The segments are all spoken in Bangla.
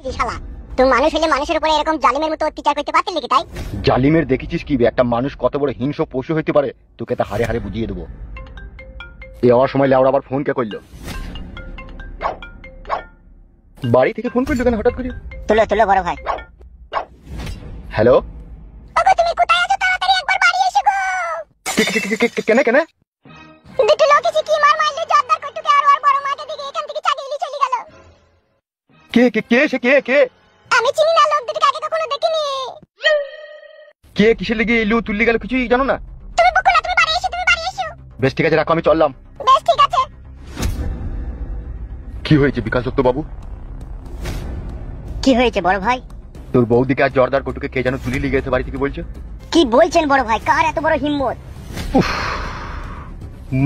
দেখছি শালা। তুই মানুষ হলে মানুষের উপরে এরকম জালিমের মতো অত্যাচার করতে পারতিস নাকি? তাই জালিমের দেখেছিস কি বে? একটা মানুষ কত বড় হিংস্র পশু হইতে পারে তোকে তা হারে হারে বুঝিয়ে দেবো। এ হওয়ার সময় লেওড়া আবার ফোন কে করলো? বাড়ি থেকে ফোন করলো কেন হঠাৎ করে? তুলো তুলো বড় ভাই। হ্যালো, ওগো তুমি কোথায় আছো? তাড়াতাড়ি একবার বাড়ি এসো গো। কেন কেন? দুটো লোক এসে কি মার মারলো জব্দার কটুকে আর ওর বড় মাকে দিকে এখান থেকে চাগিয়ে চলে গেল। কে কে কে সে কে কে? আমি চিনি না, লোক দুটোকে আগে কখনো দেখিনি। কে কিসের লেগে এলু তুললি গেল কিছুই জানো না? তুমি বকো না, তুমি বাড়ি এসো, তুমি বাড়ি এসো। বেশ ঠিক আছে, রাখো, আমি চললাম। বেশ ঠিক আছে। কি হয়েছে বিকাশ দত্ত বাবু? কি হয়েছে বড় ভাই? তোর বৌদিকে আর জর্দার কটুকে কে যেন তুলি লিয়ে গেছে বাড়ি থেকে বলছো। কি বলছেন বড় ভাই? কার এত বড় হিম্মত?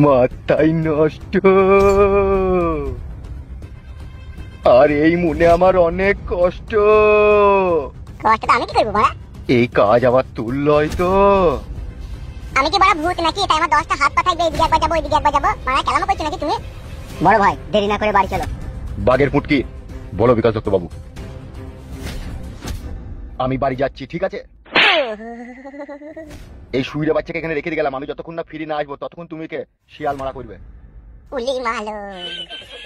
মাথায় নষ্ট। আর এই মনে আমার অনেক কষ্ট। কষ্টটা আমি কি করবো বড়া? এই কাজ আবার তুল লয় তো? আমি কি বড় ভূত নাকি? তাই আমার 10টা হাত পা থাকবে, এদিকে একবার যাবো ওইদিকে একবার যাবো। মারা কেলামো করছো নাকি তুমি? বড় ভাই দেরি না করে বাড়ি চলো। বাগের পুটকি বলো বিকাশ দত্ত বাবু। আমি বাড়ি যাচ্ছি, ঠিক আছে? এই শুইরে বাচ্চাকে এখানে রেখে দিয়ে গেলাম। আমি যতক্ষণ না ফিরে না আসবো ততক্ষণ তুমি কে শিয়াল মারা করবে। উলি মালো।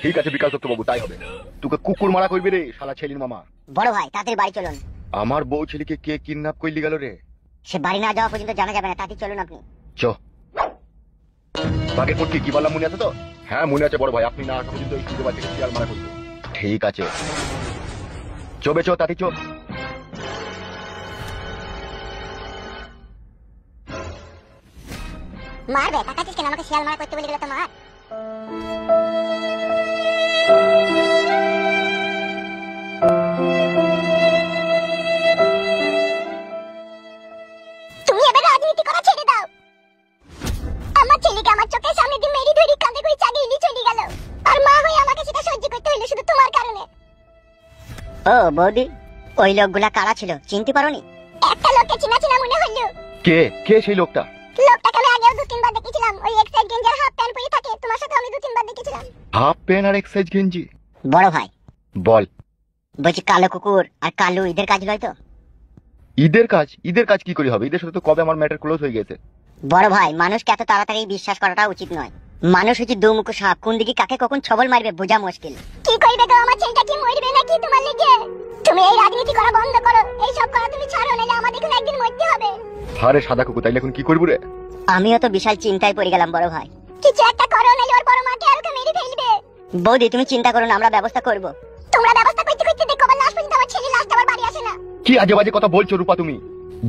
ঠিক আছে বিকাশ দত্ত বাবু, তাই হবে। তোকে কুকুর মারা করবে রে শালা ছেলির মামা। বড় ভাই তাড়াতাড়ি বাড়ি চলুন। আমার বউ ছেলেকে কে কিডন্যাপ করলি গেল রে? সে বাড়ি না যাওয়া পর্যন্ত জানা যাবে না, তাড়াতাড়ি চলুন আপনি। চ বাগের পুটকি কি বললাম মনে আছে তো? হ্যাঁ মনে আছে বড় ভাই, আপনি না আসা পর্যন্ত এই শুইরে বাচ্চাকে শিয়াল মারা করবে। ঠিক আছে চবে চো, তাড়াতাড়ি চো। মারবে তাকাচ্ছিস কেন? আমাকে শিয়াল মারা করতে বলে গেল তো মার। তুমি এবার রাজনীতি করা ছেড়ে দাও। আমার ছেলেকে আমার চোখের সামনে দিয়ে মেরি ধরি কাঁদে করে চাগিয়ে নিয়ে চলে গেল। আর মা হয়ে আমাকে সেটা সহ্য করতে হলো শুধু তোমার কারণে। ও বৌদি, ওই লোকগুলা কারা ছিল চিনতে পারোনি? একটা লোককে চিনা চিনা মনে হলো। কে কে সেই লোকটা? লোকটাকে আমি আগেও 2-3 বার দেখেছিলাম। ওই এক্সাইজ গেঞ্জার হাফ প্যান্ট পরে থাকে। তোমার সাথে আমি 2-3 বার দেখেছিলাম। হাফ প্যান্ট আর এক্সাইজ গেঞ্জি? বড় ভাই বল। বলছি কালো কুকুর আর কালু ঈদের কাজ লয় তো? ঈদের কাজ? ঈদের কাজ কি করে হবে? ঈদের সাথে তো কবে আমার ম্যাটার ক্লোজ হয়ে গেছে। বড় ভাই মানুষকে এত তাড়াতাড়ি বিশ্বাস করাটা উচিত নয়। মানুষ হচ্ছে দুমুখো সাপ, কোন দিকে কাকে কখন ছবল মারবে বোঝা মুশকিল। কি কইবে গো? আমার ছেলেটা কি মরবে নাকি তোমার লেগে? তুমি এই রাজনীতি করা বন্ধ করো, এই সব করা তুমি ছাড়ো, নাহলে আমাদের এখন একদিন মরতে হবে। আরে সাদা কুকুর, তাইলে এখন কি করবো রে? আমিও তো বিশাল চিন্তায় পড়ে গেলাম বড় ভাই। কিছু একটা করো, নাহলে ওর বড় মাকে আর ওকে মেরে ফেলবে। বৌদি তুমি চিন্তা করো না, আমরা ব্যবস্থা করব। তোমরা ব্যবস্থা করতে করতে দেখো আবার লাস্ট পর্যন্ত আমার ছেলে লাস্ট আবার বাড়ি আসে না। কি আজে বাজে কথা বলছো রূপা তুমি?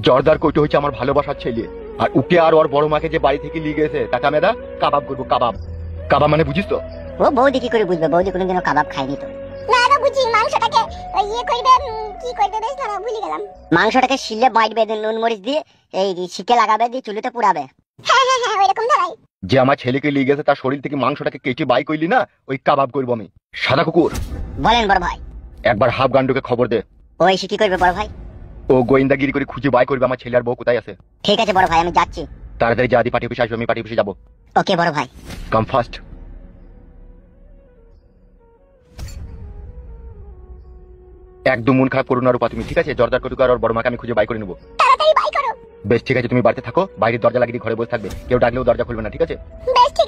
জর্দার কইটো হচ্ছে আমার ভালোবাসার ছেলে, আর ওকে আর ওর বড় মাকে যে বাড়ি থেকে নিয়ে গেছে তাকে আমি কাবাব করবো। কাবাব কাবাব মানে বুঝিস তো? ও বৌদি কি করে বুঝবে? বৌদি কোনোদিনও কাবাব খায়নি তো। না গো বুঝি, মাংসটাকে ইয়ে করবে, কি করবে বেশ না, ভুলে গেলাম। মাংসটাকে শিলে বাইটবে, নুন মরিচ দিয়ে এই শিকে লাগাবে, দিয়ে চুলিতে পুরাবে। হ্যাঁ হ্যাঁ হ্যাঁ ওইরকম ধারাই। যে আমার ছেলেকে নিয়ে গেছে তার শরীর থেকে মাংসটাকে কেটে বাই করলি না, ওই কাবাব করবো আমি। সাদা কুকুর বলেন বড় ভাই। একবার হাফ গান্ডুকে খবর দে। ও এসে কি করবে বড় ভাই? ও গোয়েন্দাগিরি করে খুঁজে বাই করবে আমার ছেলে আর বউ কোথায় আছে। ঠিক আছে বড় ভাই, আমি যাচ্ছি। তাড়াতাড়ি যা, দি পার্টি অফিসে আসবে, আমি পার্টি অফিসে যাবো। ওকে বড় ভাই। কাম ফাস্ট। একদম মন খারাপ করো না রূপা তুমি, ঠিক আছে? জর্দার কটুক আর ওর বড় মাকে আমি খুঁজে বাই করে নেবো। তাড়াতাড়ি বাই করো। বেশ ঠিক আছে, তুমি বাড়িতে থাকো, বাইরের দরজা লাগিয়ে ঘরে বসে থাকবে, কেউ ডাকলেও দরজা খুলবে না, ঠিক আছে? বেশ ঠিক